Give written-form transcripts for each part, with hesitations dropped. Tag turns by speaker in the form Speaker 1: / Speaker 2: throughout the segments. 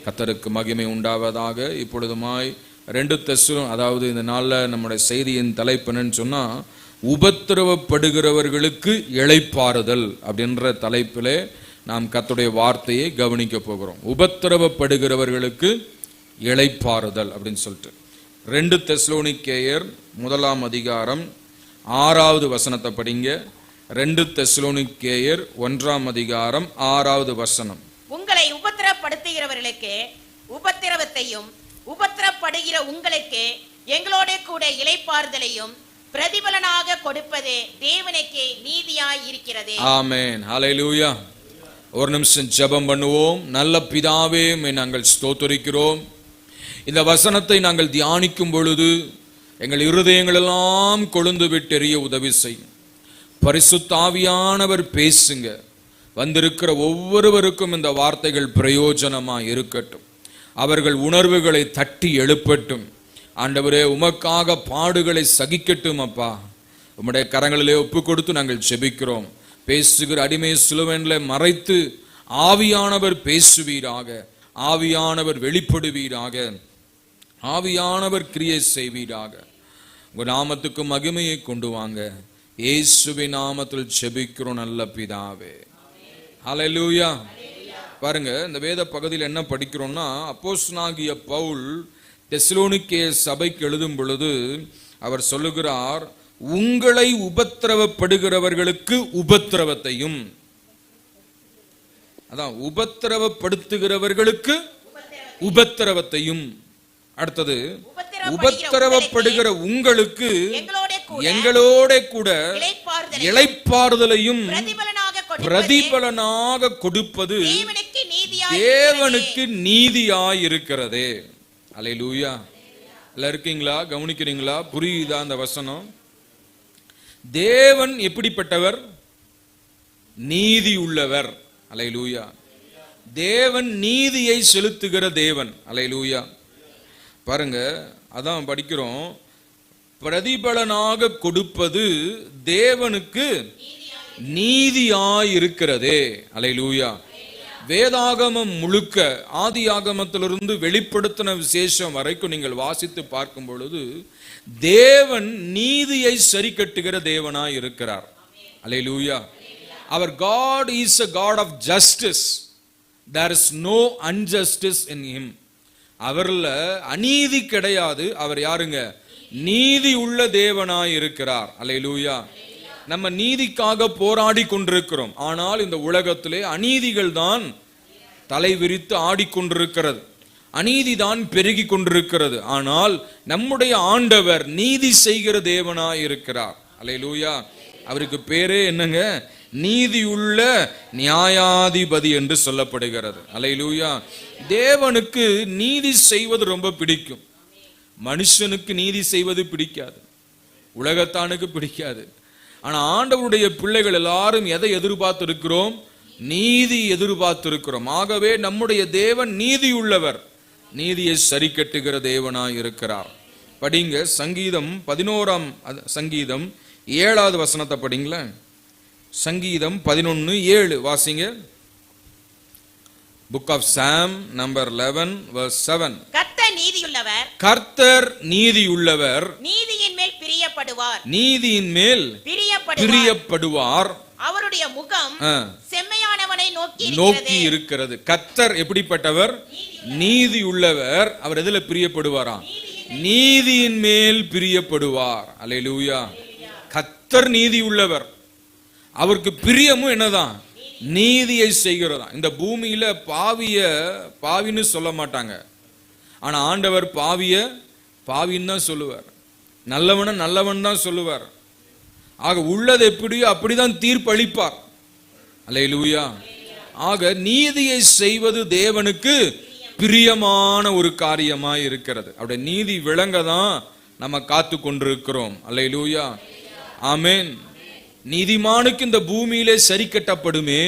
Speaker 1: கர்த்தருக்கு மகிமை உண்டாவதாக. இப்பொழுதுமாய் 2 தெசலோனிக்கேயர், அதாவது இந்த நாளில் நம்முடைய செய்தியின் தலைப்பு என்னன்னு சொன்னா, உபத்திரவப்படுகிறவர்களுக்கு இளைப்பாறுதல் அப்படின்ற தலைப்பிலே நாம் கர்த்தருடைய வார்த்தையை கவனிக்க போகிறோம். உபத்திரவப்படுகிறவர்களுக்கு இளைப்பாறுதல் அப்படின்னு சொல்லிட்டு 2 தெசலோனிக்கேயர் 1 அதிகாரம் 6வது வசனத்தை படிங்க. 2 தெசலோனிக்கேயர் 1 அதிகாரம் 6வது வசனம்.
Speaker 2: உங்களை உபத்திரப்படுத்துகிறவர்களுக்கு உபத்திரவத்தையும் உபத்திரப்படுகிற உங்களுக்கு எங்களோட கூட இளைப்பாறுதலையும் பிரதிபலனாக கொடுப்பது தேவனுக்கு நீதியாய் இருக்கிறது.
Speaker 1: ஆமென், ஹல்லேலூயா. ஒரு நிமிஷம் ஜெபம் பண்ணுவோம். நல்ல பிதாவே, நாங்கள் ஸ்தோத்திரிக்கிறோம். இந்த வசனத்தை நாங்கள் தியானிக்கும் பொழுது எங்கள் இருதயங்களெல்லாம் கொழுந்து விட்டெறிய உதவி செய்யும். பரிசுத்த ஆவியானவர் பேசுங்க. வந்திருக்கிற ஒவ்வொருவருக்கும் இந்த வார்த்தைகள் பிரயோஜனமாக இருக்கட்டும். அவர்கள் உணர்வுகளை தட்டி எழுப்பட்டும். ஆண்டவரே, உமக்காக பாடுகளை சகிக்கட்டும். அப்பா, உம்முடைய கரங்களிலே ஒப்பு கொடுத்து நாங்கள் ஜெபிக்கிறோம். பேசுகிற அடிமை சிலுவையிலே மறைத்து ஆவியானவர் பேசுவீராக, ஆவியானவர் வெளிப்படுவீராக, ஆவியானவர் கிரியை செய்வீராக. உங்க நாமத்துக்கு மகிமையை கொண்டு வாங்க. இயேசுவின் நாமத்தில் ஜெபிக்கிறோம் நல்ல பிதாவே, ஹல்லேலூயா. பாருங்க, இந்த வேத பகுதியில் என்ன படிக்கிறோம்னா, அப்போஸ்தலனாகிய பவுல் தெசலோனிக்கேயர் சபைக்கு எழுதும் பொழுது அவர் சொல்லுகிறார், உங்களை உபத்திரவப்படுகிறவர்களுக்கு உபத்திரவத்தையும், அதான் உபத்திரவப்படுத்துகிறவர்களுக்கு உபத்திரவத்தையும், அடுத்தது உபத்திரவப்படுகிற உங்களுக்கு எங்களோட கூட இளைப்பாறுதலையும் பிரதிபலனாக கொடுப்பது தேவனுக்கு நீதியாயிருக்கிறது. அல்லேலூயா. எல்லாம் இருக்கீங்களா? கவனிக்கிறீங்களா? புரியுதா அந்த வசனம்? தேவன் எப்படிப்பட்டவர்? நீதி உள்ளவர். அல்லேலூயா. தேவன் நீதியை செலுத்துகிற தேவன். அல்லேலூயா. பாருங்க, அதான் படிக்கிறோம், பிரதிபலனாக கொடுப்பது தேவனுக்கு நீதியாயிருக்கிறதே. அல்லேலூயா. வேதாகமம் முழுக்க, ஆதி ஆகமத்திலிருந்து வெளிப்படுத்தின விசேஷம் வரைக்கும் நீங்கள் வாசித்து பார்க்கும் பொழுது தேவன் நீதியை சரி கட்டுகிற தேவனாய் இருக்கிறார். அல்லேலூயா. Our God is a God of justice. There is no injustice in him. அவர்ல அநீதி கிடையாது. அவர் யாருங்க? நீதி உள்ள தேவனாய் இருக்கிறார். அல்லேலூயா. நம்ம நீதிக்காக போராடி கொண்டிருக்கிறோம். ஆனால் இந்த உலகத்திலே அநீதிகள் தான் தலை விரித்து ஆடிக்கொண்டிருக்கிறது. அநீதி தான் பெருகி கொண்டிருக்கிறது. ஆனால் நம்முடைய ஆண்டவர் நீதி செய்கிற தேவனாய் இருக்கிறார். அல்லேலூயா. அவருக்கு பேரே என்னங்க? நீதியுள்ள நியாயாதிபதி என்று சொல்லப்படுகிறது. அல்லேலூயா. தேவனுக்கு நீதி செய்வது ரொம்ப பிடிக்கும். மனுஷனுக்கு நீதி செய்வது பிடிக்காது, உலகத்தானுக்கு பிடிக்காது. ஆனா ஆண்டவருடைய பிள்ளைகள் எல்லாரும் எதை எதிர்பார்த்து இருக்கிறோம்? நீதி எதிர்பார்த்து இருக்கிறோம். ஆகவே நம்முடைய தேவன் நீதி உள்ளவர், நீதியை சரி கட்டுகிற தேவனாய் இருக்கிறார். படிங்க, சங்கீதம் 11 சங்கீதம் 7வது வசனத்தை படிங்களேன். சங்கீதம் 11:7 வாசிங்க. Book of Psalm number 11 verse 7.
Speaker 2: கர்த்தர் நீதியுள்ளவர்,
Speaker 1: கர்த்தர் நீதியுள்ளவர்,
Speaker 2: நீதியின் மேல் பிரியப்படுவார்,
Speaker 1: நீதியின் மேல் பிரியப்படுவார்,
Speaker 2: அவருடைய முகம் செம்மையானவனை நோக்கி
Speaker 1: இருக்கிறது. கர்த்தர் எப்படிப்பட்டவர்? நீதி உள்ளவர். அவர் எதுல பிரியப்படுவாராம்? நீதியின் மேல் பிரியப்படுவார். அல்லேலூயா. கர்த்தர் நீதி உள்ளவர். அவருக்கு பிரியமும் என்னதான்? நீதியை செய்கிறதா. இந்த பூமியில பாவின்னு சொல்ல மாட்டாங்க. ஆனா ஆண்டவர் பாவின்னு தான் சொல்லுவார். நல்லவன நல்லவன் தான் சொல்லுவார். ஆக உள்ளது எப்படியோ அப்படிதான் தீர்ப்பளிப்பார். அல்லேலூயா. ஆக நீதியை செய்வது தேவனுக்கு பிரியமான ஒரு காரியமாய் இருக்கிறது. அவருடைய நீதி விளங்க தான் நம்ம காத்து கொண்டிருக்கிறோம். அல்லேலூயா. ஆமென். நீதிமானுக்கு இந்த பூமியிலே சரி கட்டப்படுமே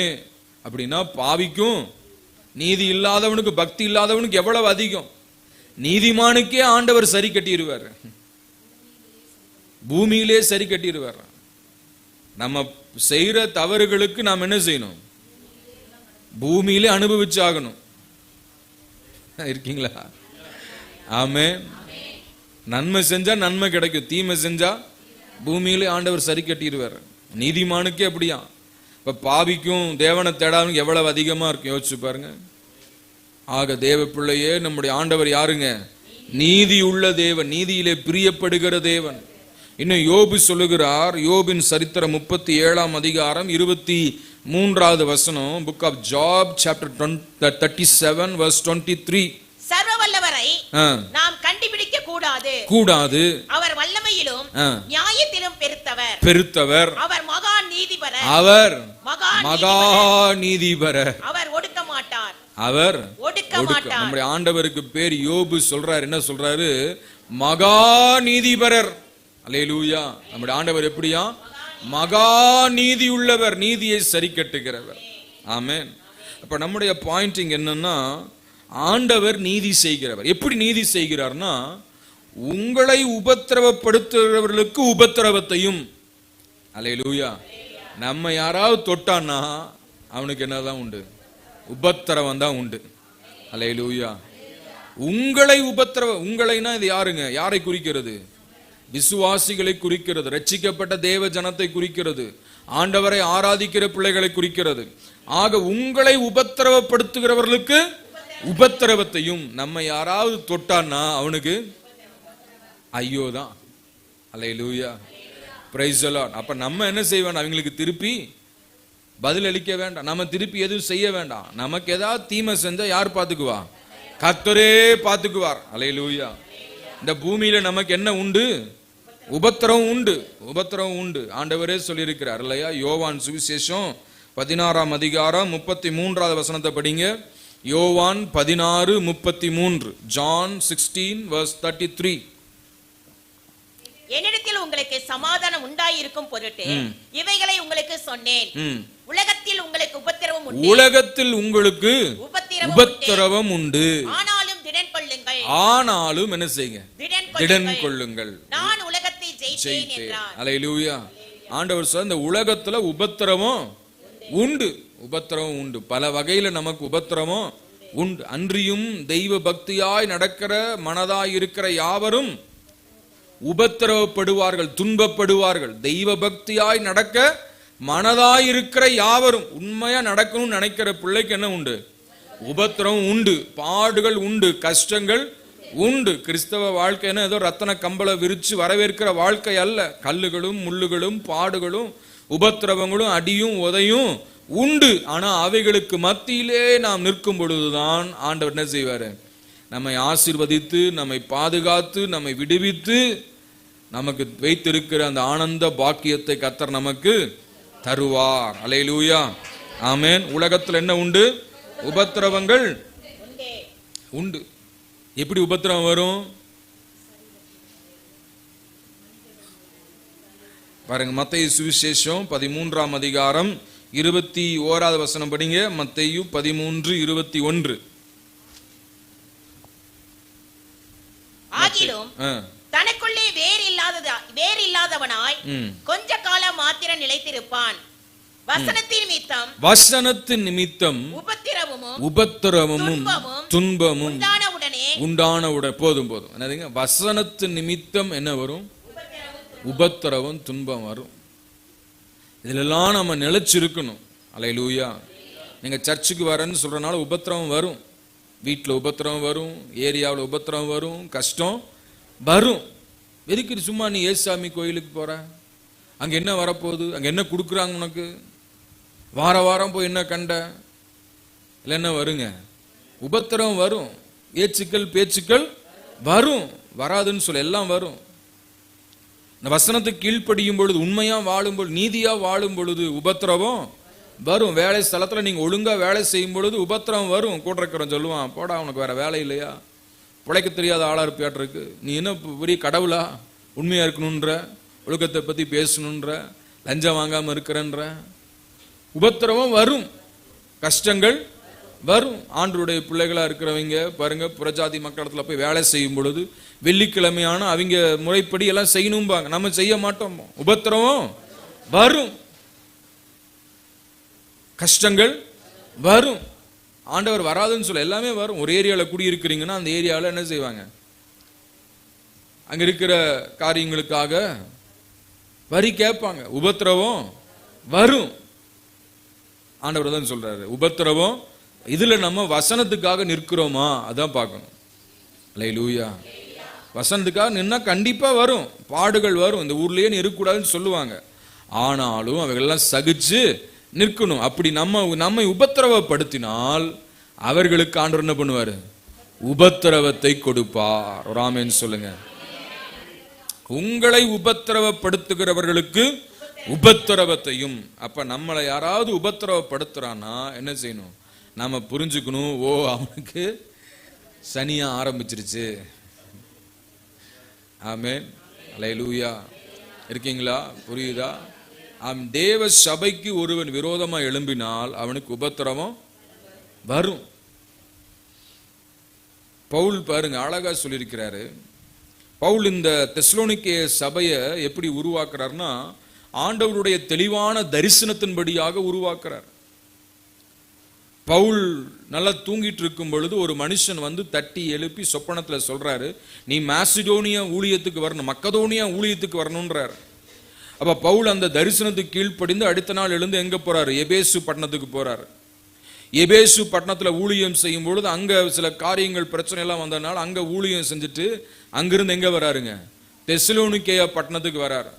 Speaker 1: அப்படின்னா, பாவிக்கும் நீதி இல்லாதவனுக்கு, பக்தி இல்லாதவனுக்கு எவ்வளவு அதிகம். நீதிமானுக்கே ஆண்டவர் சரி கட்டிடுவார், பூமியிலே சரி கட்டிடுவார். நம்ம செய்யற தவறுகளுக்கு நாம் என்ன செய்யணும்? பூமியிலே அனுபவிச்சாகணும். இருக்கீங்களா? ஆமென். நன்மை செஞ்சா நன்மை கிடைக்கும், தீமை செஞ்சா பூமியிலே ஆண்டவர் சரி கட்டிடுவார். நீதிமானுக்கே அப்படியா? இப்ப பாவிக்கும் தேவனை தேடாமல் எவ்வளவு அதிகமா இருக்கும் யோசிச்சு பாருங்க. ஆக தேவ பிள்ளையே, நம்முடைய ஆண்டவர் யாருங்க? நீதி உள்ள தேவன், நீதியிலே பிரியப்படுகிற தேவன். இன்னும் யோபு சொல்லுகிறார், யோபின் சரித்திரம் 37ஆம் அதிகாரம் 23வது வசனம், book of Job chapter 37 verse 23.
Speaker 2: சர்வ வல்லவரை நாம் கண்டுபிடிக்க கூடாது. அவர் வல்லமையிலும் நியாயத்திலும் பெருத்தவர். அவர் மகா நீதிபரர். அவர் ஒடுக்க மாட்டார்.
Speaker 1: நம்முடைய ஆண்டவருக்கு பேர் யோபு சொல்றார். என்ன சொல்றாரு? மகா நீதிபரர். அல்லேலூயா. நம்முடைய ஆண்டவர் எப்படியா? மகா நீதி உள்ளவர், நீதியை சரி கட்டுகிறவர். ஆமென். அப்ப நம்முடைய பாயிண்டிங் என்னன்னா, ஆண்டவர் நீதி செய்கிறவர். எப்படி நீதி செய்கிறார்னா, உங்களை உபத்திரவப்படுத்துகிறவர்களுக்கு உபத்திரவத்தையும். அல்லேலூயா. நம்ம யாராவது தொட்டான்னா அவனுக்கு என்னதான் உண்டு? உபத்திரவம் தான் உண்டு. அல்லேலூயா. உங்களைனா இது யாருங்க? யாரை குறிக்கிறது? விசுவாசிகளை குறிக்கிறது, ரட்சிக்கப்பட்ட தேவ ஜனத்தை குறிக்கிறது, ஆண்டவரை ஆராதிக்கிற பிள்ளைகளை குறிக்கிறது. ஆக உங்களை உபத்திரவப்படுத்துகிறவர்களுக்கு உபத்திரவத்தையும். நம்ம யாராவது தொட்டான்னா அவனுக்கு ஐயோ தான். அல்லேலூயா. Praise the Lord. அப்ப நம்ம என்ன செய்ய வேண்டாம்? அவங்களுக்கு திருப்பி பதில் அளிக்க வேண்டாம், நம்ம திருப்பி எதுவும் செய்ய வேண்டாம். நமக்கு ஏதாவது தீமை செஞ்சா யார் பார்த்துக்குவா? கர்த்தரே பார்த்துக்குவார். அல்லேலூயா. இந்த பூமியில நமக்கு என்ன உண்டு? உபத்திரவம் உண்டு. ஆண்டவரே சொல்லியிருக்கிறார் இல்லையா? யோவான் சுவிசேஷம் 16ஆம் அதிகாரம் 33வது வசனத்தை படிங்க. யோவான் 16:33. John 16 verse 33.
Speaker 2: என்னிடத்தில் உங்களுக்கு சமாதானம் உண்டாயிருக்கும் பொருட்டு இவைகளை உங்களுக்கு சொன்னேன். உலகத்தில் உங்களுக்கு உபத்திரவம் உண்டு. ஆனாலும் என்ன செய்யுங்க? திடன் கொள்ளுங்கள். நான் உலகத்தை ஜெயித்தேன் என்றார். அல்லேலூயா. ஆண்டவர் சொல்ற, இந்த உலகத்துல உபத்திரவம் உண்டு. பல வகையில நமக்கு உபத்திரவம் உண்டு. அன்றியும் தெய்வ பக்தியாய் நடக்கிற மனதாய் இருக்கிற யாவரும் உபத்திரவப்படுவார்கள், துன்பப்படுவார்கள். தெய்வ பக்தியாய் நடக்க மனதாய் இருக்கிற யாவரும், உண்மையா நடக்கணும்னு நினைக்கிற பிள்ளைக்கு என்ன உண்டு? உபத்திரவம் உண்டு, பாடுகள் உண்டு, கஷ்டங்கள் உண்டு. கிறிஸ்தவ வாழ்க்கைன்னா ஏதோ ரத்தன கம்பள விரிச்சு வரவேற்கிற வாழ்க்கை அல்ல. கல்லுகளும் முள்ளுகளும் பாடுகளும் உபத்திரவங்களும் அடியும் உதையும் உண்டு. ஆனா அவைகளுக்கு மத்தியிலே நாம் நிற்கும் பொழுதுதான் ஆண்டவர் என்ன செய்வாரு? நம்மை ஆசீர்வதித்து, நம்மை பாதுகாத்து, நம்மை விடுவித்து, நமக்கு வைத்திருக்கிற அந்த ஆனந்த பாக்கியத்தை கர்த்தர் நமக்கு தருவார். அல்லேலூயா. ஆமென். உலகத்தில் என்ன உண்டு? உபத்திரவங்கள் உண்டு. எப்படி உபத்திரவம் வரும் பாருங்க. மத்தேயு சுவிசேஷம் 13ஆம் அதிகாரம் 21வது வசனம் படிங்க. மத்தேயு 13:21. ஆகிலும் தனக்குள்ளே வேர் இல்லாதவனாய் கொஞ்ச காலம் மாத்திரம் நிலைத்திருப்பான். வசனத்தின் நிமித்தம் உபத்திரவமும் துன்பமும் உண்டானவுடனே போதும். என்னதுங்க? வசனத்தின் நிமித்தம் என்ன வரும்? உபத்திரவம் துன்பம் வரும். இதெல்லாம் நம்ம நிலைச்சிருக்கணும். அல்லேலூயா. நீங்க சர்ச்சுக்கு வரேன்னு சொல்றனால உபத்திரவம் வரும், வீட்டில் உபத்திரவம் வரும், ஏரியாவில் உபத்திரவம் வரும், கஷ்டம் வரும். எதுக்கு சும்மா நீ ஏசாமி கோயிலுக்கு போற? அங்க என்ன வரப்போகுது? அங்க என்ன கொடுக்குறாங்க உனக்கு? வாரம் போய் என்ன கண்ட? இல்லை என்ன வருங்க? உபத்திரவம் வரும், ஏச்சுக்கள் பேச்சுக்கள் வரும். வராதுன்னு சொல்ல, எல்லாம் வரும். இந்த வசனத்துக்கு கீழ்ப்படியும் பொழுது, உண்மையா வாழும் பொழுது, நீதியா வாழும் பொழுது உபத்திரவம் வரும். வேலை ஸ்தலத்துல நீங்க ஒழுங்கா வேலை செய்யும் பொழுது உபத்திரவம் வரும். கூட இருக்கிறவன் சொல்லுவான், போடா உனக்கு வேற வேலை இல்லையா, பிழைக்க தெரியாத ஆளா இருப்பியாட்டிருக்கு, நீ என்ன பெரிய கடவுளா, உண்மையா இருக்கணுன்ற, ஒழுக்கத்தை பத்தி பேசணுன்ற, லஞ்சம் வாங்காம இருக்கிறன்ற. உபத்திரவம் வரும், கஷ்டங்கள் வரும். ஆண்டவருடைய பிள்ளைகளா இருக்கிறவங்க பாருங்க, புறஜாதி மக்களத்துல போய் வேலை செய்யும் பொழுது வெள்ளிக்கிழமையான அவங்க முறைப்படி எல்லாம் செய்யணும்பாங்க, நம்ம செய்ய மாட்டோம். உபத்திரவம் வரும், கஷ்டங்கள் வரும்.
Speaker 1: ஆண்டவர் வராதுன்னு சொல்ல, எல்லாமே வரும். ஒரு ஏரியாவில் குடியிருக்கிறீங்கன்னா அந்த ஏரியாவில் என்ன செய்வாங்க, அங்க இருக்கிற காரியங்களுக்காக வரி கேட்பாங்க, உபத்திரவம் வரும். ஆண்டவர் தான் சொல்றாரு உபத்திரவம். இதுல நம்ம வசனத்துக்காக நிற்கிறோமா அதான் பார்க்கணும். அல்லேலூயா. வசனத்துக்காக நின்னா கண்டிப்பா வரும், பாடுகள் வரும். இந்த ஊர்லயே இருக்கக்கூடாதுன்னு சொல்லுவாங்க, ஆனாலும் அவைகளெல்லாம் சகிச்சு நிற்கணும். அப்படி நம்மை உபத்திரவப்படுத்தினால் அவர்களுக்கு ஆண்டவர் என்ன பண்ணுவாரு, உபத்திரவத்தை கொடுப்பார். ஒரு ஆமென் சொல்லுங்க. உங்களை உபத்திரவப்படுத்துகிறவர்களுக்கு உபத்திரவத்தையும். அப்ப நம்மளை யாராவது உபத்திரவப்படுத்துறான்னா என்ன செய்யணும், நாம புரிஞ்சுக்கணும், ஓ அவனுக்கு சனியா ஆரம்பிச்சிருச்சு. ஆமென். அல்லேலூயா. இருக்கீங்களா? புரியுதா? தேவ சபைக்கு ஒருவன் விரோதமா எழும்பினால் அவனுக்கு உபத்திரவம் வரும். பவுல் பாருங்க அழகா சொல்லியிருக்கிறாரு. பவுல் இந்த தெசலோனிக்கே சபையை எப்படி உருவாக்குறார்னா, ஆண்டவருடைய தெளிவான தரிசனத்தின்படியாக உருவாக்குறார். பவுல் நல்லா தூங்கிட்டு இருக்கும் பொழுது ஒரு மனுஷன் வந்து தட்டி எழுப்பி சொப்பனத்துல சொல்றாரு, நீ மாசிடோனியா ஊழியத்துக்கு வரணும், மக்கதோனியா ஊழியத்துக்கு வரணும்ன்றார். அப்ப பவுல் அந்த தரிசனத்துக்கு கீழ்ப்படிந்து அடுத்த நாள் எழுந்து எங்க போறாரு, எபேசு பட்டணத்துக்கு போறாரு. எபேசு பட்டணத்துல ஊழியம் செய்யும் பொழுது அங்க சில காரியங்கள் பிரச்சனை எல்லாம் வந்ததுனால அங்க ஊழியம் செஞ்சுட்டு அங்கிருந்து எங்க வராருங்க, தெசலோனிக்கேயா பட்டணத்துக்கு வராரு.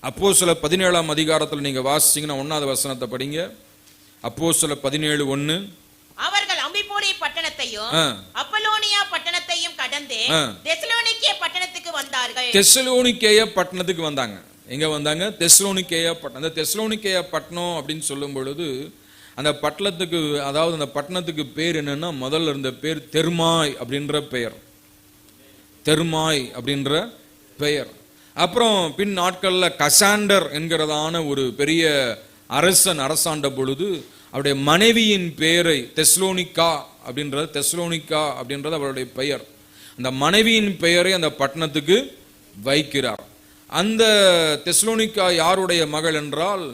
Speaker 1: அப்போஸ்தலர் 17ஆம் அதிகாரத்துல நீங்க வாசிச்சீங்கன்னா 1வது வசனத்தை படிங்க. அப்போஸ்தலர் 17:1.
Speaker 3: அவர்கள் அம்பிபோலி பட்டணத்தையும் அப்பல்லோனியா பட்டணத்தையும் கடந்து தெசலோனிக்கே பட்டணத்துக்கு வந்தார்கள்.
Speaker 1: தெசலோனிக்கேயா பட்டணத்துக்கு வந்தாங்க. எங்க வந்தாங்க? தெசலோனிக்கேயா பட்டணம். அந்த தெசலோனிக்கேயா பட்டணம் அப்படின்னு சொல்லும் பொழுது அந்த பட்டணத்துக்கு, அதாவது அந்த பட்டணத்துக்கு பேர் என்னன்னா, முதல்ல இருந்த பேர் தெர்மாய் அப்படின்ற பெயர். தெர்மாய் அப்படின்ற பெயர். அப்புறம் பின் நாட்கள்ல கசாண்டர் என்கிறதான ஒரு பெரிய அரசன் அரசாண்ட பொழுது அவருடைய மனைவியின் பெயரை தெஸ்லோனிக்கா அப்படின்றது அவருடைய பெயர். அந்த மனைவியின் பெயரை அந்த பட்டணத்துக்கு வைக்கிறார். அந்த தெஸ்லோனிக்கா யாருடைய மகள் என்றால்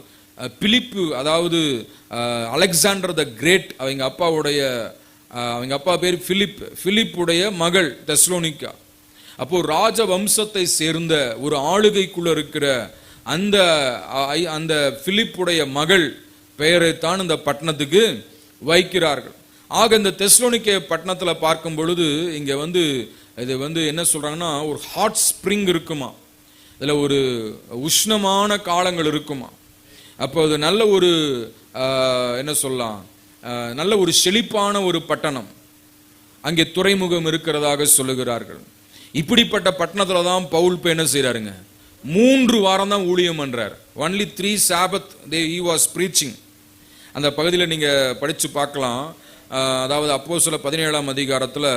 Speaker 1: பிலிப்பு, அதாவது அலெக்சாண்டர் த கிரேட், அவங்க அப்பா பேர் பிலிப்புடைய மகள் தெஸ்லோனிக்கா. அப்போ ராஜ வம்சத்தை சேர்ந்த ஒரு ஆளுகைக்குள்ள இருக்கிற அந்த பிலிப்புடைய மகள் பெயரைத்தான் இந்த பட்டணத்துக்கு வைக்கிறார்கள். ஆக இந்த தெசலோனிக்கே பட்டணத்துல பார்க்கும் பொழுது இங்க இது என்ன சொல்றாங்கன்னா, ஒரு ஹாட் ஸ்ப்ரிங் இருக்குமா, இதுல ஒரு உஷ்ணமான காலங்கள் இருக்குமா. அப்போ அது நல்ல ஒரு என்ன சொல்லலாம், நல்ல ஒரு செழிப்பான ஒரு பட்டணம், அங்கே துறைமுகம் இருக்கிறதாக சொல்லுகிறார்கள். இப்படிப்பட்ட பட்டணத்துல தான் பவுல் என்ன செய்யறாருங்க, 3 வாரம் தான் ஊழியம் பண்றார். Only 3 Sabbath he was preaching. அந்த பகுதியில் நீங்க படிச்சு பார்க்கலாம். அதாவது அப்போஸ்தலர் 17ஆம் அதிகாரத்துல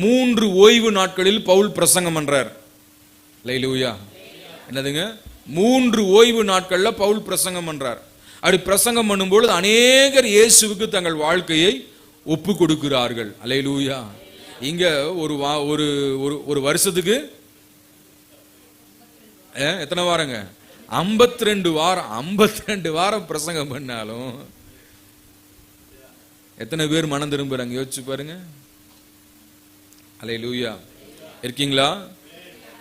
Speaker 1: 3 ஓய்வு நாட்களில் பவுல் பிரசங்கம் பண்றார். அல்லேலூயா. என்னதுங்க? 3 ஓய்வு நாட்கள்ல பவுல் பிரசங்கம் பண்றார். அப்படி பிரசங்கம் பண்ணும்போது அநேகர் இயேசுவுக்கு தங்கள் வாழ்க்கையை ஒப்பு கொடுக்கிறார்கள். அல்லேலூயா. இங்க ஒரு வருஷத்துக்கு எத்தனை வாரங்க? 52 வாரம். 52 வாரம் பிரசங்கம் பண்ணாலும் எத்தனை பேர் மனம் திரும்புறாங்க யோசிச்சு பாருங்க. அல்லேலூயா. இருக்கீங்களா?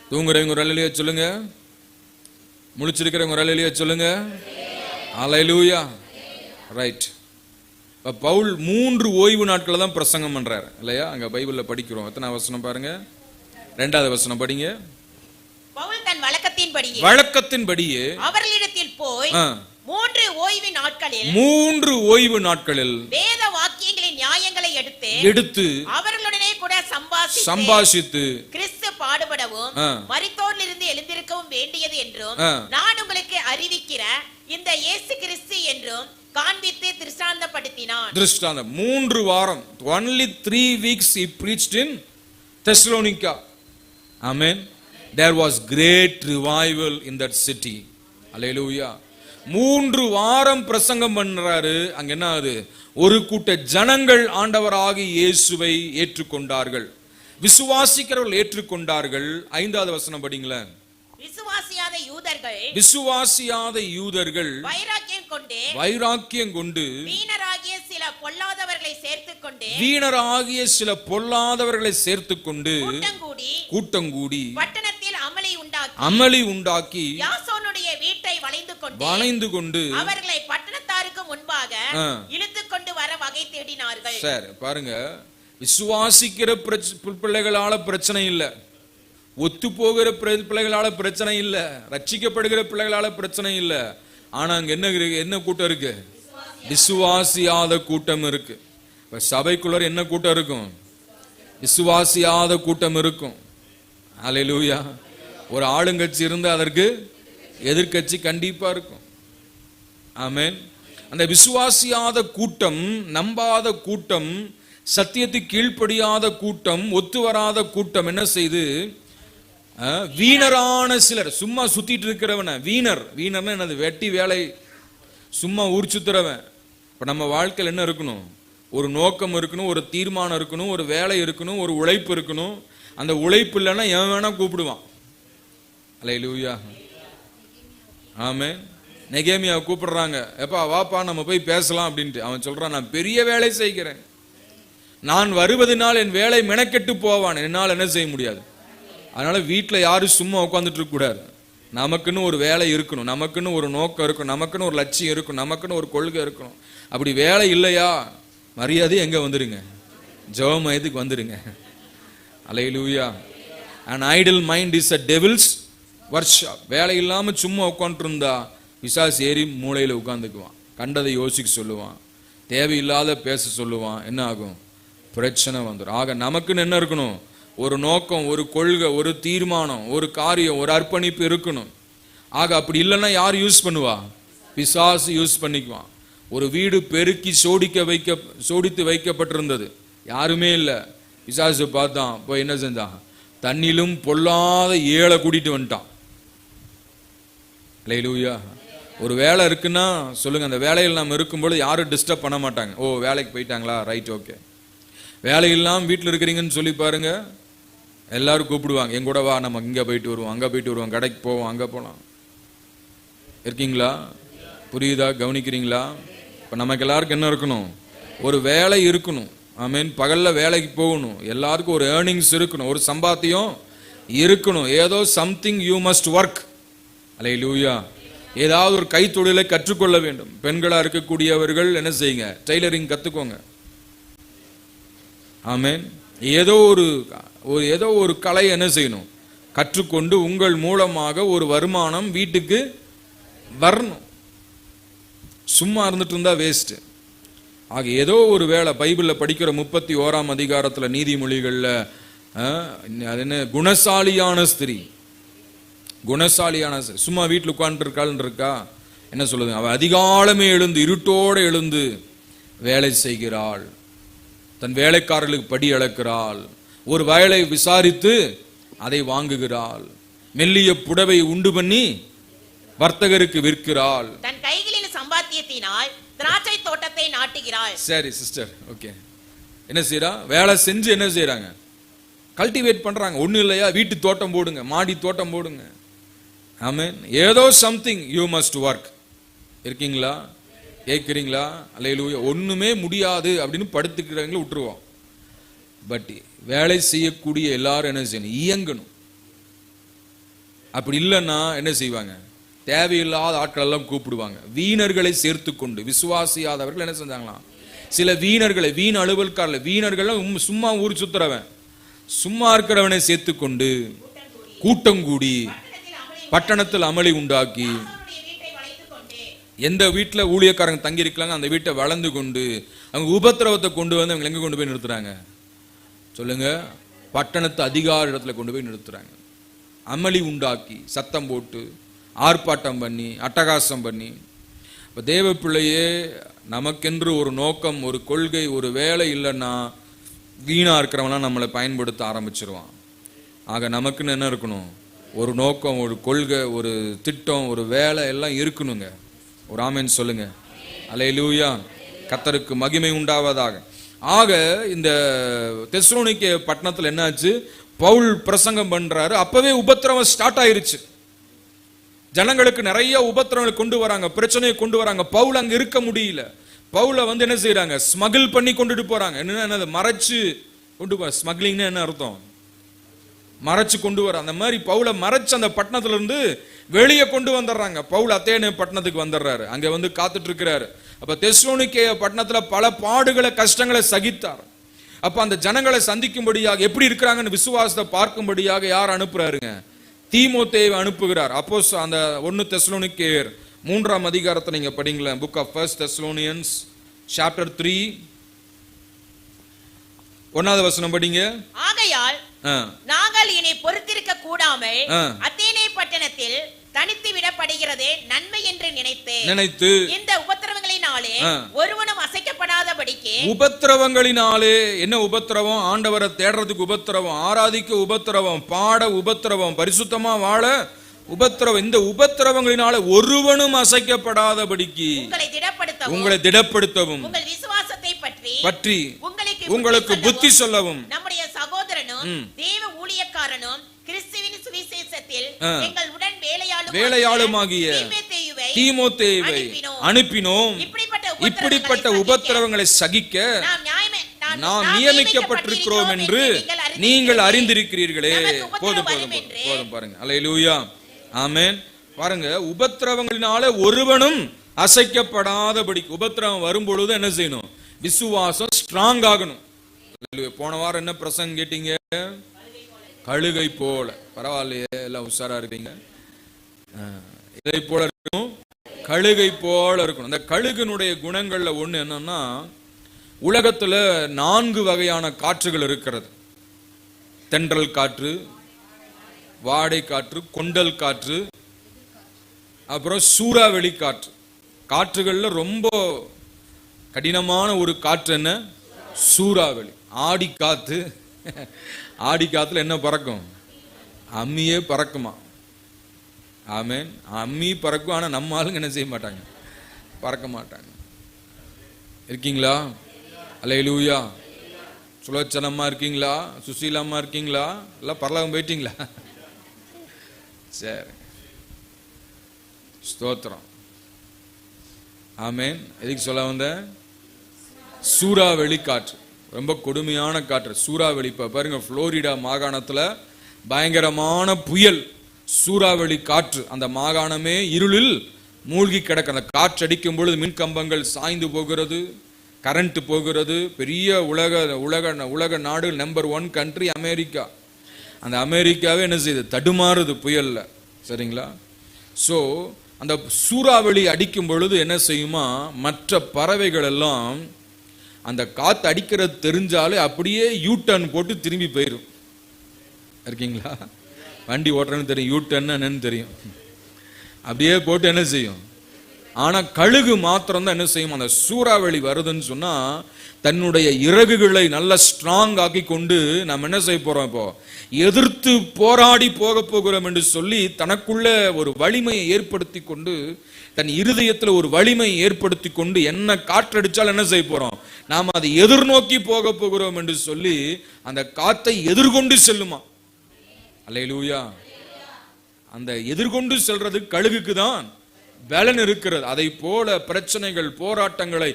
Speaker 1: தூங்குறவங்க ஒரு அல்லேலூயா சொல்லுங்க, முழிச்சிருக்கிறவங்க ஒரு அல்லேலூயா சொல்லுங்க. அல்லேலூயா. ரைட். பவுல் 3 ஓய்வு நாட்கள் தான் பிரசங்கம் பண்றாரு இல்லையா? அங்க பைபிள்ல படிக்கிறோம். எத்தனை வசனம் பாருங்க, 2வது வசனம் படிங்க.
Speaker 3: பவுல் தன்
Speaker 1: வழக்கத்தின்படியே
Speaker 3: அவர்களிடத்தில் போய் 3
Speaker 1: ஓய்வு நாட்களில்
Speaker 3: வேத வாக்கியங்களின் நியாயங்களை எடுத்து அவர்களுடனே கூட சம்பாஷித்து கிறிஸ்து பாடுபடவும் மரித்தோரிலிருந்து எழுந்திருக்கவும் வேண்டியது என்றும் நான் உங்களுக்கு அறிவிக்கிற இந்த இயேசு கிறிஸ்து என்றும் காண்பித்து திருஷ்டாந்தப்படுத்தினான்.
Speaker 1: 3 வாரம். Only 3 weeks he preached in Thessalonica. Amen. There was great revival in that city. Hallelujah. 3 வாரம் பிரசங்கம் பண்றாரு. அங்க என்ன ஆகுது? ஒரு கூட்ட ஜனங்கள் ஆண்டவராகிய இயேசுவை ஏற்றுக்கொண்டார்கள். விசுவாசிக்கிறவர்கள் ஏற்றுக்கொண்டார்கள். 5வது வசனம் படிங்களேன்.
Speaker 3: விசுவாசியாத யூதர்கள்
Speaker 1: வைராக்கியம் கொண்டு
Speaker 3: வீணராகிய சில பொல்லாதவர்களை பொல்லாதவர்களை சேர்த்துக்கொண்டு
Speaker 1: வீணராகிய சில பொல்லாதவர்களை சேர்த்துக்கொண்டு கூட்டங்கூடி
Speaker 3: பட்டணத்தில்
Speaker 1: அமளி உண்டாக்கி
Speaker 3: யாசோனுடைய வீட்டை
Speaker 1: வளைந்து கொண்டு
Speaker 3: அவர்களை பட்டணத்தாருக்கு முன்பாக இழுத்துக் கொண்டு வர வகை தேடினார்கள்.
Speaker 1: சரி பாருங்க, விசுவாசிக்கிற பிள்ளைகளால பிரச்சனை இல்ல, ஒத்து போகிற பிள்ளைகளால பிரச்சனை இல்ல, ரட்சிக்கப்படுகிற பிள்ளைகளால பிரச்சனை இல்ல. ஆனா அங்க என்ன கூட்டம் இருக்கு? விசுவாசியாத கூட்டம் இருக்கு. இப்ப சபைக்குள்ள என்ன கூட்டம் இருக்கும்? விசுவாசியாத கூட்டம் இருக்கும். அல்லேலூயா. ஒரு ஆளுங்கட்சி இருந்து அதற்கு எதிர்கட்சி கண்டிப்பா இருக்கும். ஆமென். அந்த விசுவாசியாத கூட்டம், நம்பாத கூட்டம், சத்தியத்துக்கு கீழ்ப்படியாத கூட்டம், ஒத்து வராத கூட்டம் என்ன செய்து வீணரான சிலர், சும்மா சுத்திட்டு இருக்கிறவன வீணர்னா என்னது? வெட்டி வேலை, சும்மா ஊர் சுத்துறவன். இப்ப நம்ம வாழ்க்கையில் என்ன இருக்கணும்? ஒரு நோக்கம் இருக்கணும், ஒரு தீர்மானம் இருக்கணும், ஒரு வேலை இருக்கணும், ஒரு உழைப்பு இருக்கணும். அந்த உழைப்பு இல்லைன்னா எவன் வேணா கூப்பிடுவான். அல்லேலூயா. ஆமென். நெகேமியா கூப்பிடுறாங்க, எப்பா வாப்பா நம்ம போய் பேசலாம் அப்படின்ட்டு. அவன் சொல்றான், நான் பெரிய வேலை செய்கிறேன், நான் வருவதனால் என் வேலை மெனக்கெட்டு போவான், என்னால் என்ன செய்ய முடியாது. அதனால வீட்டில் யாரும் சும்மா உட்காந்துட்டு இருக்க கூடாது. நமக்குன்னு ஒரு வேலை இருக்கணும், நமக்குன்னு ஒரு நோக்கம் இருக்கணும், நமக்குன்னு ஒரு லட்சியம் இருக்கணும், நமக்குன்னு ஒரு கொள்கை இருக்கணும். அப்படி வேலை இல்லையா, மரியாதை எங்க வந்துருங்க, ஜெப மையத்துக்கு வந்துருங்க. அல்லேலூயா. an idle mind is a devil's workshop. வேலை இல்லாம சும்மா உட்காந்துட்டு இருந்தா பிசாசு ஏறி மூளையில உட்காந்துக்குவான், கண்டதை யோசிக்க சொல்லுவான், தேவையில்லாத பேச சொல்லுவான். என்ன ஆகும்? பிரச்சனை வந்துடும். ஆக நமக்குன்னு என்ன இருக்கணும்? ஒரு நோக்கம், ஒரு கொள்கை, ஒரு தீர்மானம், ஒரு காரியம், ஒரு அர்ப்பணிப்பு இருக்கணும். ஆக அப்படி இல்லைன்னா யார் யூஸ் பண்ணுவா? பிசாசு யூஸ் பண்ணிக்குவான். ஒரு வீடு பெருக்கி சோடித்து வைக்கப்பட்டிருந்தது, யாருமே இல்லை. பிசாசு பார்த்தான், போய் என்ன செஞ்சான்? தண்ணிலும் பொல்லாத ஏழை கூட்டிட்டு வந்துட்டான். அல்லேலூயா. ஒரு வேலை இருக்குன்னா சொல்லுங்க, அந்த வேலையில் நாம் இருக்கும்போது யாரும் டிஸ்டர்ப் பண்ண மாட்டாங்க. ஓ வேலைக்கு போயிட்டாங்களா, ரைட், ஓகே. வேலை இல்லாமல் வீட்டில் இருக்கிறீங்கன்னு சொல்லி பாருங்க, எல்லாரும் கூப்பிடுவாங்க, என் கூட வா, நம்ம இங்கே போயிட்டு வருவோம், அங்கே போயிட்டு வருவோம், கடைக்கு போவோம், அங்கே போகலாம். இருக்கீங்களா? புரியுதா? கவனிக்கிறீங்களா? இப்போ நமக்கு எல்லாருக்கும் என்ன இருக்கணும்? ஒரு வேலை இருக்கணும். ஆமீன். பகல்ல வேலைக்கு போகணும், எல்லாருக்கும் ஒரு ஏர்னிங்ஸ் இருக்கணும், ஒரு சம்பாத்தியம் இருக்கணும். ஏதோ சம்திங் யூ மஸ்ட் ஒர்க். அல்லேலூயா. ஏதாவது ஒரு கைத்தொழிலை கற்றுக்கொள்ள வேண்டும். பெண்களா இருக்கக்கூடியவர்கள் என்ன செய்யுங்க? டெய்லரிங் கத்துக்கோங்க. ஆமீன். ஏதோ ஒரு கலை என்ன செய்யணும்? கற்றுக்கொண்டு உங்கள் மூலமாக ஒரு வருமானம் வீட்டுக்கு வரணும். சும்மா இருந்துட்டு இருந்தா வேஸ்ட். ஆக ஏதோ ஒரு வேலை. பைபிளில் படிக்கிற 31ஆம் அதிகாரத்தில் நீதிமொழிகள்ல அது என்ன, குணசாலியான ஸ்திரீ, சும்மா வீட்டில் உட்கார்ந்து இருக்கா, என்ன சொல்லுது? அவ அதிகாலமே எழுந்து, இருட்டோடு எழுந்து வேலை செய்கிறாள், தன் வேலைக்காரர்களுக்கு படி அளக்கிறாள், ஒரு வயலை விசாரித்து அதை வாங்குகிறாள், மெல்லிய புடவை உண்டு பண்ணி வர்த்தகருக்கு விற்கிறாள்,
Speaker 3: தன் கைகளின் சம்பாத்தியத்தினால் திராட்சை தோட்டத்தை நாட்டுகிறாள்.
Speaker 1: சரி சிஸ்டர், ஓகே. என்ன செய்யறா? வேலை செஞ்சு என்ன செய்யறாங்க? கல்டிவேட் பண்றாங்க. ஒண்ணு இல்லையா, வீட்டு தோட்டம் போடுங்க, மாடி தோட்டம் போடுங்க. ஆமென். ஏதோ சம்திங் யூ மஸ்ட் ஒர்க். இருக்கீங்களா? கேட்குறீங்களா? அல்லேலூயா. ஒண்ணுமே முடியாது அப்படின்னு படுத்துக்கிறவங்களை விட்டுருவோம். பட் வேலை செய்யக்கூடிய எல்லாரும் என்ன செய்யணும்? இயங்கணும். அப்படி இல்லைன்னா என்ன செய்வாங்க? தேவையில்லாத ஆட்கள் எல்லாம் கூப்பிடுவாங்க. வீணர்களை சேர்த்து கொண்டு, விசுவாசியாதவர்கள் என்ன செஞ்சாங்களாம்? சில வீணர்களை, வீண் அலுவல்காரர்கள், வீணர்கள் சும்மா ஊர் சுத்துறவன், சும்மா இருக்கிறவனை சேர்த்து கொண்டு கூட்டம் கூடி பட்டணத்தில் அமளி உண்டாக்கி, எந்த வீட்டில் ஊழியக்காரங்க தங்கி இருக்காங்க அந்த வீட்டை வளர்ந்து கொண்டு அவங்க உபத்திரவத்தை கொண்டு வந்து அவங்க எங்க கொண்டு போய் நிறுத்துறாங்க? சொல்லுங்க, பட்டணத்து அதிகார இடத்துல கொண்டு போய் நிறுத்துறாங்க. அமளி உண்டாக்கி, சத்தம் போட்டு, ஆர்ப்பாட்டம் பண்ணி, அட்டகாசம் பண்ணி. இப்போ தேவ பிள்ளையே, நமக்கென்று ஒரு நோக்கம், ஒரு கொள்கை, ஒரு வேலை இல்லைன்னா வீணா இருக்கிறவங்களாம் நம்மளை பயன்படுத்த ஆரம்பிச்சிருவான். ஆக நமக்குன்னு என்ன இருக்கணும்? ஒரு நோக்கம், ஒரு கொள்கை, ஒரு திட்டம், ஒரு வேலை எல்லாம் இருக்கணுங்க. ஒரு ஆமென் சொல்லுங்க. அல்லேலூயா. கர்த்தருக்கு மகிமை உண்டாவதாக. ஆக இந்த தெசலோனிக்கே பட்டணத்தில் என்னாச்சு? பவுல் பிரசங்கம் பண்றாரு. அப்பவே உபத்திரவம் ஸ்டார்ட் ஆயிருச்சு. ஜனங்களுக்கு நிறைய உபத்திரவங்களை கொண்டு வராங்க, பிரச்சனையை கொண்டு வராங்க. பவுல் அங்க இருக்க முடியல. பவுல வந்து என்ன செய்யறாங்க, ஸ்மகிள் பண்ணி கொண்டுட்டு போறாங்க. என்னது, மறைச்சு கொண்டு போ. ஸ்மக்லிங்னா என்ன அர்த்தம்? மறைச்சு கொண்டு வர. அந்த மாதிரி பவுல மறைச்சு அந்த பட்டணத்துல இருந்து வெளியே கொண்டு வந்துடுறாங்க. பவுல் அத்தேனே பட்டணத்துக்கு வந்துடுறாரு. அங்க வந்து காத்துட்டு இருக்கிறாரு. அப்ப தெஸ்ஸலோனிக்கே பட்டணத்துல பல பாடுகளை கஷ்டங்களை சகித்தார். அப்ப அந்த ஜனங்களை சந்திக்கும்படியாக, எப்படி இருக்கிறாங்கன்னு விசுவாசத்தை பார்க்கும்படியாக யார் அனுப்புறாருங்க? தீமோத்தேயுவை அனுப்புகிறார். அப்போ அந்த 1 தெஸ்ஸலோனிக்கேயர் 3ஆம் அதிகாரத்தை நீங்க படிங்களேன். புக் ஆஃப் 1 Thessalonians சாப்டர் 3 1வது வசனம் படிங்க.
Speaker 3: ஆகையால் நாங்கள் இனி பொறுத்திருக்க கூடாமல் அத்தேனே பட்டணத்தில் தனித்து விடப்படுகிறதே நன்மை என்று நினைத்து இந்த உபத்திரவங்களினாலே ஒருவனும் அசைக்கப்படாதபடிக்கு.
Speaker 1: உபத்திரவங்களினாலே என்ன உபத்திரவம்? ஆண்டவரை தேடுறதுக்கு உபத்திரவம், ஆராதிக்க உபத்திரவம், பாட உபத்திரவம், பரிசுத்தமா வாழ உபத்திரவம். இந்த உபத்திரவங்களினால ஒருவனும் அசைக்கப்படாதபடிக்கு உங்களை திடப்படுத்தவும்
Speaker 3: உங்கள் விசுவாசத்தை பற்றி
Speaker 1: உங்களுக்கு புத்தி சொல்லவும்
Speaker 3: நம்முடைய சகோதரனும் தேவ ஊழியக்காரனும் கிறிஸ்துவின் சுவிசேஷத்தில் எங்கள் உடன் வேலையாளுமாகிய
Speaker 1: தீமோத்தேயுவை அனுப்பினோம். இப்படிப்பட்ட உபத்திரவங்களை சகிக்க நாம் நியமிக்கப்பட்டிருக்கிறோம் என்று நீங்கள் அறிந்திருக்கிறீர்களே. போதும் போதும் போதும் பாருங்க. அல்லேலூயா, ஆமென். பாருங்க, உபத்திரவங்களினால ஒருவனும் அசைக்கப்படாதபடி. உபத்திரவம் வரும்பொழுது என்ன செய்யணும்? விசுவாசம் ஸ்ட்ராங் ஆகணும். போன வாரம் என்ன பிரசங்கம் கேட்டீங்க? கழுகை போல. பரவாயில்லையே, எல்லாம் உஷாரா இருக்கீங்க. இதை போல இருக்கணும், கழுகை போல இருக்கணும். இந்த கழுகனுடைய குணங்கள்ல ஒண்ணு என்னன்னா, உலகத்துல 4 வகையான காற்றுகள் இருக்கிறது. தென்றல் காற்று, வாடை காற்று, கொண்டல் காற்று, அப்புறம் சூறாவளி காற்று. காற்றுகள்ல ரொம்ப கடினமான ஒரு காற்று என்ன? சூறாவளி. ஆடி காத்து. ஆடி காத்துல என்ன பறக்கும்? அம்மியே பறக்குமா? ஆமென். அம்மி பறக்கும், ஆனா நம்ம ஆளுங்க என்ன செய்ய மாட்டாங்க? பறக்க மாட்டாங்க. இருக்கீங்களா? அல்லேலூயா. சுலோச்சனமா இருக்கீங்களா? சுசீலமா இருக்கீங்களா? எல்லாம் பரலோகம் போயிட்டீங்களா? சரி, ஸ்தோத்திரம். ஆமென். எதுக்கு சொல்ல வந்த? சூறாவளி காற்று ரொம்ப கொடுமையான காற்று. சூறாவளி இப்ப பாருங்க, புளோரிடா மாகாணத்துல பயங்கரமான புயல், சூறாவளி காற்று. அந்த மாகாணமே இருளில் மூழ்கி கிடக்க. அந்த காற்று அடிக்கும் பொழுது மின் கம்பங்கள் சாய்ந்து போகிறது, கரண்ட் போகிறது. பெரிய உலக நாடு நம்பர் 1 கண்ட்ரி அமெரிக்கா. அந்த அமெரிக்காவே என்ன செய்யுது? தடுமாறுது புயல்ல. சரிங்களா? சோ அந்த சூறாவளி அடிக்கும் பொழுது என்ன செய்யுமா, மற்ற பறவைகள் எல்லாம் அந்த காத்து அடிக்கிறது தெரிஞ்சாலே அப்படியே யூ டர்ன் போட்டு திரும்பி போயிடும். இருக்கீங்களா? வண்டி ஓட்டுறன்னு தெரியும், யூ டர்ன் என்னன்னு தெரியும். அப்படியே போட்டு என்ன செய்யும். ஆனா கழுகு மாத்திரம் தான் என்ன செய்யும், அந்த சூறாவளி வருதுன்னு சொன்னா தன்னுடைய இறகுகளை நல்ல ஸ்ட்ராங் ஆக்கி கொண்டு நாம் என்ன செய்ய போறோம், இப்போ எதிர்த்து போராடி போக போகிறோம் என்று சொல்லி தனக்குள்ள ஒரு வலிமையை ஏற்படுத்தி கொண்டு, தன் இருதயத்தில் ஒரு வலிமையை ஏற்படுத்தி கொண்டு என்ன காற்றடிச்சால் என்ன செய்ய போறோம், நாம் அதை எதிர்நோக்கி போக போகிறோம் என்று சொல்லி அந்த காத்தை எதிர்கொண்டு செல்லுமா. அல்லேலூயா. அந்த எதிர்கொண்டு செல்றது கழுகுக்கு தான் பலன் இருக்கிறது. அதை போல பிரச்சனைகள் போராட்டங்களை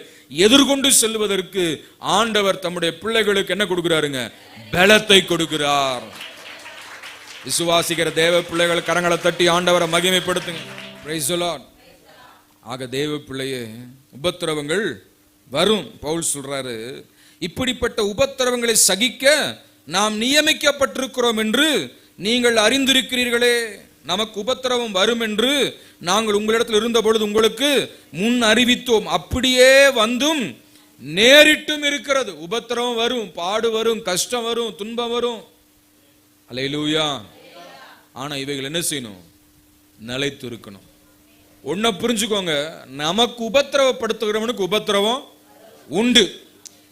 Speaker 1: எதிர்கொண்டு செல்வதற்கு ஆண்டவர் தம்முடைய பிள்ளைகளுக்கு என்ன கொடுக்கிறாருங்க? பலத்தை கொடுக்கிறார். விசுவாசிக்கிற தேவ பிள்ளைகள் கரங்களை தட்டி ஆண்டவரை மகிமைப்படுத்துங்க. Price the Lord. ஆக தேவ பிள்ளையே, உபத்திரவங்கள் வரும். பவுல் சொல்றாரு, இப்படிப்பட்ட உபத்திரவங்களை சகிக்க நாம் நியமிக்கப்பட்டிருக்கிறோம் என்று நீங்கள் அறிந்திருக்கிறீர்களே. நமக்கு உபத்திரவம் வரும் என்று நாங்கள் உங்களிடத்தில் இருந்த பொழுது உங்களுக்கு முன் அறிவித்தோம். அப்படியே வந்தும் நேரிட்டும் இருக்கிறது. உபத்திரவம் வரும், பாடு வரும், கஷ்டம் வரும், துன்பம் வரும். அல்லேலூயா. ஆனா இவைகள் என்ன செய்யணும்? நிலைத்து இருக்கணும். ஒன்ன புரிஞ்சுக்கோங்க, நமக்கு உபத்திரவப்படுத்துகிறவனுக்கு உபத்திரவம் உண்டு.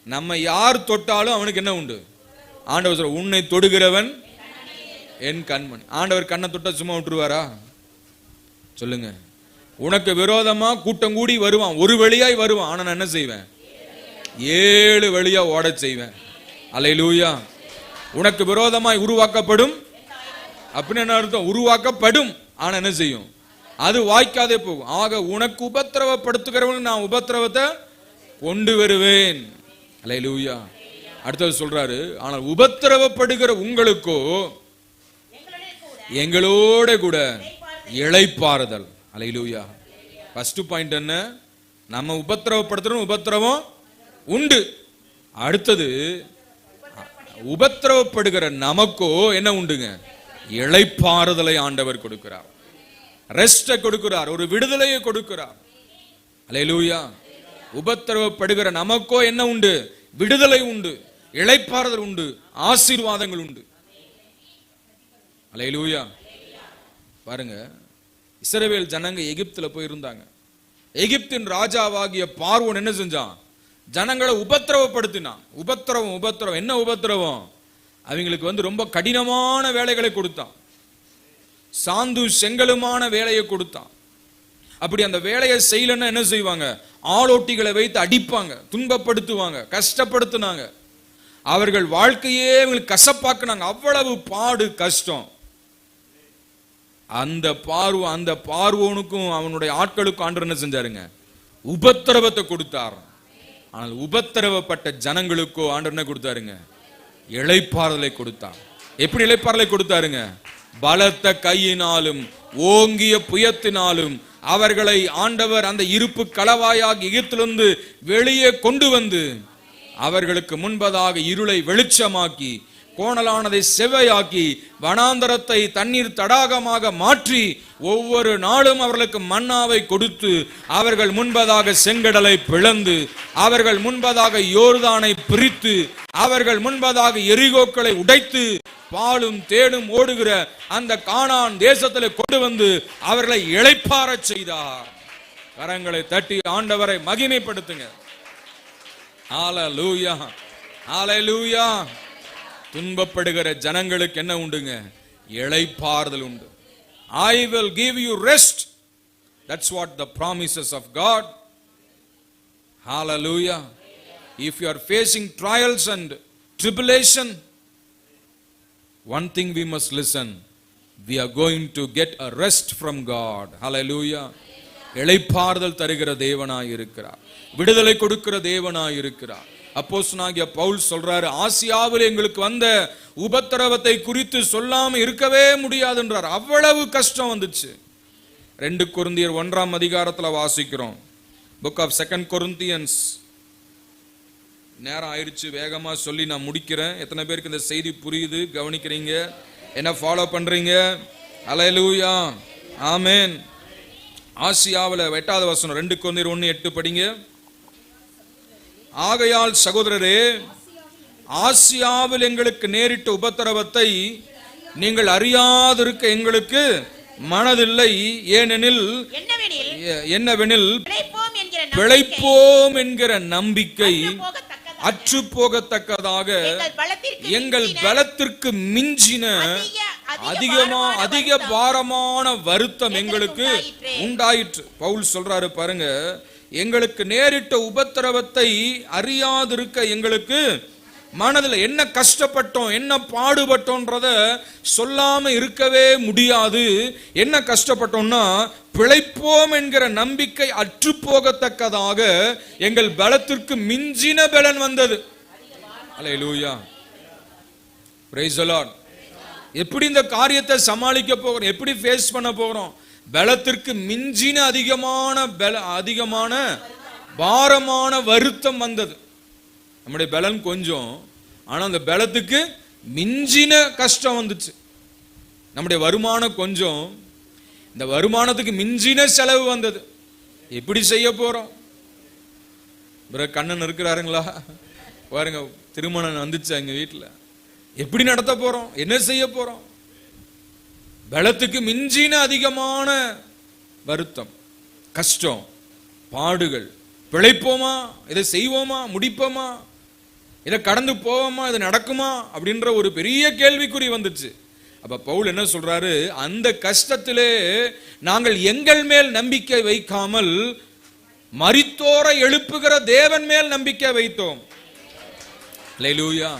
Speaker 1: நம்ம யார் தொட்டாலும் அவனுக்கு என்ன உண்டு? ஆண்டவர் சொல்ற, உன்னை தொடுகிறவன் என் கண்மணி. ஆண்டவர் கண்ணை தொட்ட சும்மா விட்டுருவாரா? சொல்லுங்க. உனக்கு விரோதமா கூட்டம் கூடி வருவான், ஒரு வழியாய் வருவான். ஆனா நான் என்ன செய்வேன்? 7 வழியா ஓட செய்வேன். அல்லேலூயா. உனக்கு விரோதமாய் உருவாக்கப்படும் அப்படின்னு என்ன அர்த்தம்? உருவாக்கப்படும். ஆனா என்ன செய்யும்? அது வாய்க்காதே போகும். ஆக உனக்கு உபத்திரவப்படுத்துகிறவனுக்கு நான் உபத்திரவத்தை கொண்டு வருவேன். அல்லேலூயா. அடுத்தது சொல்றாரு, ஆனால் உபத்திரவப்படுகிற உங்களுக்கோ எங்களோட கூட இளைப்பாறுதல். அல்லேலூயா. ஃபர்ஸ்ட் பாயிண்ட் என்ன? நம்ம உபத்திரவப்படுத்துறோம், உபத்திரவம் உண்டு. அடுத்தது உபத்திரவப்படுகிற நமக்கோ என்ன உண்டுங்க? இளைப்பாறுதலை ஆண்டவர் கொடுக்கிறார், ரெஸ்ட கொடுக்கிறார், ஒரு விடுதலையை கொடுக்கிறார். அல்லேலூயா. உபத்திரவப்படுகிற நமக்கோ என்ன உண்டு? விடுதலை உண்டு, இளைப்பாறுதல் உண்டு, ஆசீர்வாதங்கள் உண்டு. அல்லேலூயா. பாருங்க, இஸ்ரவேல் ஜனங்க எகிப்துல போயிருந்தாங்க. எகிப்தின் ராஜாவாகிய பார்வோன் என்ன செஞ்சான்? ஜனங்களை உபத்திரவப்படுத்தினான். உபத்திரவம். என்ன உபத்திரவம்? அவங்களுக்கு ரொம்ப கடினமான வேலைகளை கொடுத்தான், சாந்து செங்கலுமான வேலையை கொடுத்தான். அப்படி அந்த வேலையை செய்யலன்னா என்ன செய்வாங்க? ஆளோட்டிகளை வைத்து அடிப்பாங்க, துன்பப்படுத்துவாங்க, கஷ்டப்படுத்தினாங்க. அவர்கள் வாழ்க்கையே அவங்களுக்கு கசப்பாக்குனாங்க. அவ்வளவு பாடு, கஷ்டம். அந்த பார்வோனுக்கும் அவனுடைய ஆட்களுக்கும் ஆண்டவர் என்ன செஞ்சாருங்க? உபத்திரவத்தை கொடுத்தார். ஆனால் உபத்திரவப்பட்ட ஜனங்களுக்கோ ஆண்டவர் என்ன கொடுத்தாருங்க? இளைப்பாறுதலை கொடுத்தார். எப்படி இளைப்பாறுதலை கொடுத்தாருங்க? பலத்த கையினாலும் ஓங்கிய புயத்தினாலும் அவர்களை ஆண்டவர் அந்த இருப்பு களவாயாக எகிப்திலிருந்து வெளியே கொண்டு வந்து அவர்களுக்கு முன்பதாக இருளை வெளிச்சமாக்கி, கோணலானதை செவ்வையாக்கி, வனாந்தரத்தை தண்ணீர் தடாகமாக மாற்றி, ஒவ்வொரு நாளும் அவர்களுக்கு மன்னாவை கொடுத்து, அவர்கள் முன்பதாக செங்கடலை பிளந்து, அவர்கள் முன்பதாக யோர்தானை பிரித்து, அவர்கள் முன்பதாக எரிகோக்களை உடைத்து, பாலும் தேனும் ஓடுகிற அந்த கானான் தேசத்தில் கொண்டு வந்து அவர்களை இளைப்பாறச் செய்தார். கரங்களை தட்டி ஆண்டவரை மகிமைப்படுத்துங்க. ஹல்லேலூயா, ஹல்லேலூயா. துன்பப்படுகிற ஜனங்களுக்கு என்ன உண்டுங்க? இளைப்பாறுதல் உண்டு. I will give you rest. That's what the promises of God. Hallelujah. If you are facing trials and tribulation, one thing we must listen. We are going to get a rest from God. Hallelujah. இளைப்பாறுதல் தருகிற தேவனாய் இருக்கிறார், விடுதலை கொடுக்கிற தேவனாய் இருக்கிறார். அப்போஸ்தலனாகிய பவுல் சொல்றாரு, ஆசியாவில் எங்களுக்கு வந்த உபத்திரவத்தை குறித்து சொல்லாம இருக்கவே முடியாது என்றார். அவ்வளவு கஷ்டம் வந்துச்சு. 2 கொரிந்தியர் 1ஆம் அதிகாரத்துல வாசிக்கிறோம். Book of 2 Corinthians. நேரம் ஆயிடுச்சு, வேகமா சொல்லி நான் முடிக்கிறேன். எத்தனை பேருக்கு இந்த செய்தி புரியுது, கவனிக்கிறீங்க, என்ன ஃபாலோ பண்றீங்க? அல்லேலூயா, ஆமென். ஆசியாவில் 8வது வசனம், 2 கொரிந்தியர் 1:8 படிங்க. ஆகையால் சகோதரரே, ஆசியாவில் எங்களுக்கு நேரிட்ட உபத்திரவத்தை நீங்கள் அறியாதிருக்க எங்களுக்கு மனதில்லை. ஏனெனில் என்னவெனில் பிழைப்போம் என்கிற நம்பிக்கை அற்று போகத்தக்கதாக எங்கள் பலத்திற்கு மிஞ்சின அதிக பாரமான வருத்தம் எங்களுக்கு உண்டாயிற்று. பவுல் சொல்றாரு பாருங்க, எங்களுக்கு நேரிட்ட உபத்திரவத்தை அறியாதிருக்க எங்களுக்கு மனதில் என்ன கஷ்டப்பட்டோம், என்ன பாடுபட்டோன்றத சொல்லாம இருக்கவே முடியாது. என்ன கஷ்டப்பட்டோம்னா, பிழைப்போம் என்கிற நம்பிக்கை அற்று போகத்தக்கதாக எங்கள் பலத்திற்கு மிஞ்சின பலன் வந்தது. அல்லேலூயா, பிரைஸ் தி லார்ட். எப்படி இந்த காரியத்தை சமாளிக்க போகிறோம், எப்படி ஃபேஸ் பண்ண போகிறோம்? பலத்திற்கு மிஞ்சின அதிகமான பாரமான வருத்தம் வந்தது. நம்முடைய பலன் கொஞ்சம், ஆனா அந்த பலத்துக்கு மிஞ்சின கஷ்டம் வந்துச்சு. நம்முடைய வருமானம் கொஞ்சம், இந்த வருமானத்துக்கு மிஞ்சின செலவு வந்தது. எப்படி செய்ய போறோம்? கண்ணன் இருக்கிறாருங்களா பாருங்க, திருமணம் வந்துச்சு எங்க வீட்டுல. எப்படி நடத்த போறோம், என்ன செய்ய போறோம்? பலத்துக்கு மிஞ்சின அதிகமான வருத்தம், கஷ்டம், பாடுகள். பிழைப்போமா, இதை செய்வோமா, முடிப்போமா, இதை கடந்து போவோமா, இது நடக்குமா அப்படின்ற ஒரு பெரிய கேள்விக்குறி வந்துச்சு. அப்ப பவுல் என்ன சொல்றாரு, அந்த கஷ்டத்திலே நாங்கள் எங்கள் மேல் நம்பிக்கை வைக்காமல் மரித்தோரை எழுப்புகிற தேவன் மேல் நம்பிக்கை வைத்தோம். அல்லேலூயா.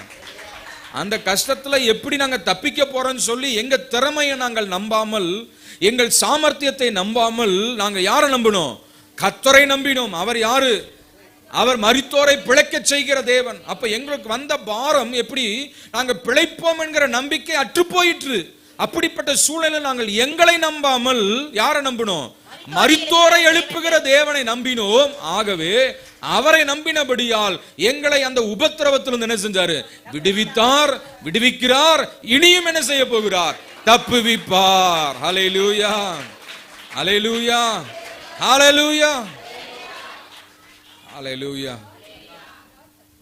Speaker 1: அந்த கஷ்டத்துல எப்படி நாங்க தப்பிக்க போறோம்னு சொல்லி எங்க திறமையை நாங்கள் நம்பாமல், எங்கள் சாமர்த்தியத்தை நம்பாமல் நாங்க யாரை நம்பினோம்? கர்த்தரை நம்பினோம். அவர் யாரு? அவர் மரித்தோரை பிழைக்கச் செய்கிற தேவன். அப்ப எங்களுக்கு வந்த பாரம் எப்படி, நாங்க பிழைப்போம் என்கிற நம்பிக்கை அற்று போயிற்று. அப்படிப்பட்ட சூழ்நிலையில் நாங்கள் எங்களை நம்பாமல் யாரை நம்பினோம்? மரித்தோரை எழுப்புகிற தேவனை நம்பினோம். ஆகவே அவரை நம்பினபடியால் எங்களை அந்த உபத்திரவத்திலிருந்து என்ன செஞ்சாரு? விடுவித்தார், விடுவிக்கிறார், இனியும் என்ன செய்ய போகிறார்? தப்புவிப்பார். ஹல்லேலூயா, ஹல்லேலூயா, ஹல்லேலூயா, ஹல்லேலூயா.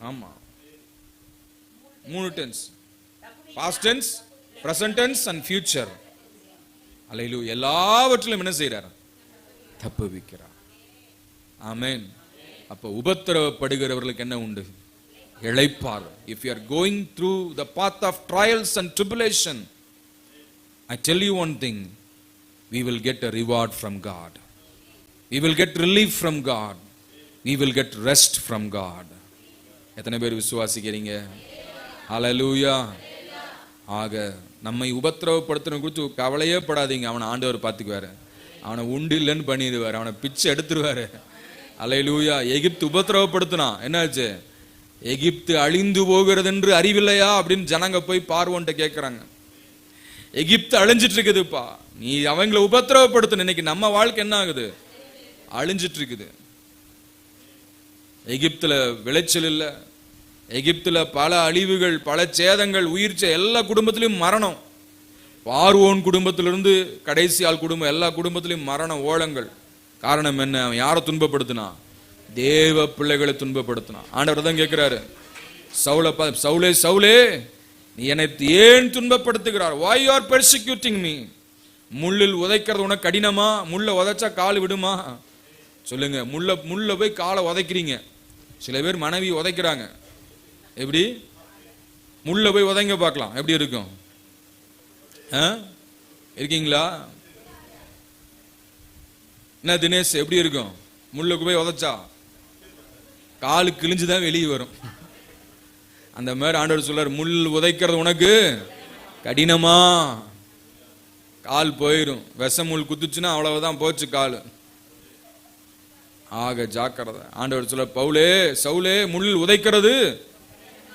Speaker 1: ஆமா, 3 tense, past tense, present tense and future. ஹல்லேலூயா. எல்லாவற்றிலும் என்ன செய்றார்? தப்புவிக்கிறார். ஆமென். அப்ப உபத்திரவப்படுகிறவர்களுக்கு என்ன உண்டு? இளைப்பார். If you are going through the path of trials and tribulation, I tell you one thing, we will get a reward from God. We will get relief from God. We will get rest from God. எத்தனை பேர் விசுவாசிக்கிறீங்க? ஹல்லேலூயா. ஆக நம்மை உபத்திரவப்படுத்துறவங்க குறித்து கவலையே படாதீங்க. அவனை ஆண்டவர் பார்த்துக்குவாரு. அவனை உண்டு இல்லைன்னு பண்ணிடுவார். அவனை பிச்சை எடுத்துருவாரு. ஹல்லேலூயா. எகிப்து உபத்திரவப்படுத்தினான், என்னாச்சு? எகிப்து அழிந்து போகிறது என்று அறிவில்லையா அப்படின்னு ஜனங்க போய் பார்வோன்ட்ட கேட்கிறாங்க. எகிப்து அழிஞ்சிட்டு இருக்குதுப்பா, நீ அவங்களை உபத்திரவப்படுத்த. இன்னைக்கு நம்ம வாழ்க்கை என்ன ஆகுது? அழிஞ்சிட்டு இருக்குது. எகிப்துல விளைச்சல் இல்ல, எகிப்துல பல அழிவுகள், பல சேதங்கள், உயிர்ச்ச எல்லா குடும்பத்திலையும் மரணம். பார்வோன் குடும்பத்திலிருந்து கடைசி ஆள் குடும்பம், எல்லா குடும்பத்திலையும் மரணம், ஓலங்கள். காரணம் என்ன? அவன் யாரை துன்பப்படுத்தினா? தேவ பிள்ளைகளை துன்பப்படுத்தினான். ஆண்டவர் தான் கேட்கிறாரு, சவுலே சவுலே நீ என்னை ஏன் துன்பப்படுத்துகிறார்? why you are persecuting me? முள்ளில் உதைக்கிறது உனக்கு கடினமா? முள்ள உதைச்சா கால் விடுமா? சொல்லுங்க. முள்ள போய் காலை உதைக்கிறீங்க. சில பேர் மனைவி உதைக்கிறாங்க. எப்படி? முள்ள போய் உதைங்க பார்க்கலாம், எப்படி இருக்கும்? இருக்கீங்களா? என்ன தினேஷ், எப்படி இருக்கும்? முள்ளுக்கு போய் உதைச்சா காலு கிழிஞ்சுதான் வெளியே வரும். அந்த மாதிரி ஆண்டவர் சொல்றார், முள் உதைக்கிறது உனக்கு கடினமா? கால் போயிரும். விஷ முள் குத்துச்சுன்னா அவ்வளவுதான், போச்சு கால். ஆக ஜாக்கிரதை. ஆண்டவர் சொல்ற, பவுலே சவுலே முள் உதைக்கிறது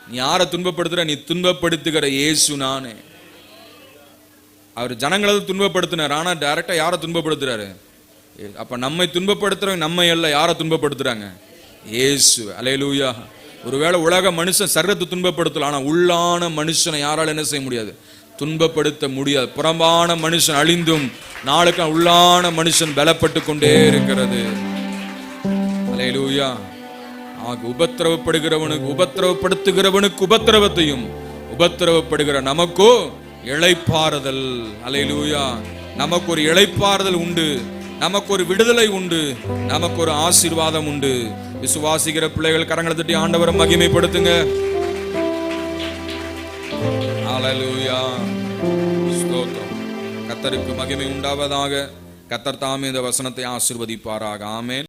Speaker 1: நீ யாரை துன்பப்படுத்துற? நீ துன்பப்படுத்துகிற இயேசு நானே. அவர் ஜனங்களை துன்பப்படுத்தினார், ஆனா டைரக்டா யாரை துன்பப்படுத்துறாரு? அப்ப நம்மை துன்பப்படுத்துறவங்க நம்மை அல்ல, யாரை துன்பப்படுத்துறாங்க? இயேசு. அல்லேலூயா. ஒருவேளை உலக மனுஷன் சர்வத்தை துன்பப்படுத்தலாம், ஆனா உள்ளான மனுஷனை யாரால என்ன செய்ய முடியாது? துன்பப்படுத்த முடியாது. புறம்பான மனுஷன் அழிந்தும் நாளுக்கு உள்ளான மனுஷன் பலப்பட்டு கொண்டே இருக்கிறது. அல்லேலூயா. ஆக உபத்திரவப்படுகிறவனுக்கு, உபத்திரவப்படுத்துகிறவனுக்கு உபத்திரவத்தையும், உபத்திரவப்படுகிற நமக்கோ இளைப்பாறுதல். அல்லேலூயா. நமக்கு ஒரு இளைப்பாறுதல் உண்டு, நமக்கு ஒரு விடுதலை உண்டு, நமக்கு ஒரு ஆசீர்வாதம் உண்டு. விசுவாசிக்கிற பிள்ளைகள் கரங்களை தட்டி ஆண்டவரை மகிமைப்படுத்துங்க. அல்லேலூயா. ஸ்தோத்திரம். கர்த்தருக்கு மகிமை உண்டாவதாக. கர்த்தர் தாமே இந்த வசனத்தை ஆசீர்வதிப்பாராக. ஆமென்.